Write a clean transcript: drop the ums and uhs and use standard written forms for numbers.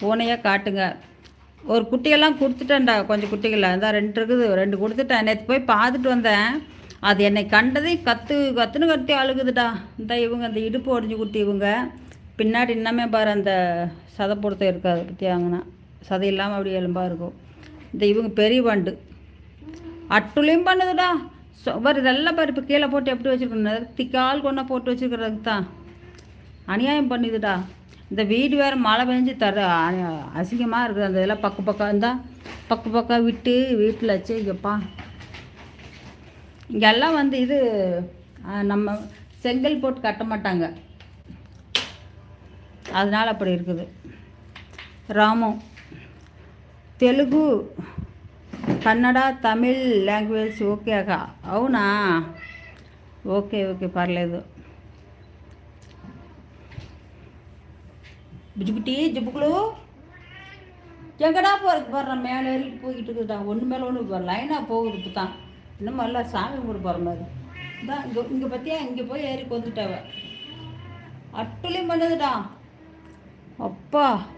பூனையாக காட்டுங்க. ஒரு குட்டியெல்லாம் கொடுத்துட்டேன்டா, கொஞ்சம் குட்டிகளை அதான் 2 இருக்குது, 2 கொடுத்துட்டேன். நேற்று போய் பார்த்துட்டு வந்தேன். அது என்னை கண்டதே கத்துன்னு கத்தி அழுகுதுடா. இந்த இவங்க அந்த இடுப்பு ஒடிஞ்சு குட்டி இவங்க பின்னாடி இன்னமே பாரு அந்த சதை பொறுத்த இருக்காது பற்றியாங்கன்னா, சதை இல்லாமல் அப்படி எலும்பாக இருக்கும். இந்த இவங்க பெரிய வண்டு அட்டுலையும் பண்ணுதுடா. பாரு இதெல்லாம் பாரு இப்போ கீழே போட்டு எப்படி வச்சுருக்கணும், திக்கால் கொண்டா போட்டு வச்சுருக்கிறதுக்கு தான் அநியாயம் பண்ணுதுடா. இந்த வீடு வேறு மழை பெஞ்சு அசிங்கமாக இருக்குது. அந்த இதெல்லாம் பக்கம் இருந்தால் பக்கம் விட்டு வீட்டில் வச்சு இங்கேப்பா இங்கெல்லாம் வந்து இது நம்ம செங்கல் போட்டு கட்ட மாட்டாங்க, அதனால் அப்படி இருக்குது. ராமம் తెలుగు కన్నడ తమిళ్ లాంగ్వేజ్ ఓకే అక్క? అవునా, ఓకే ఓకే పర్లేదు. பிஜுக்குட்டி ஜிப்புக்குழு எங்கடா போகிறதுக்கு போடுறேன், மேலே ஏறிட்டு போய்கிட்டு இருக்குதுடா. ஒன்று மேலே ஒன்று லைனாக போகுது. இப்போ தான் இன்னும் எல்லாம் சாமி கும்பிட்டு போகிற மாதிரி தான். இங்கே பற்றியா இங்கே போய் ஏறி கொந்துட்டாவ அட்டுலையும் பண்ணுதுடா. அப்பா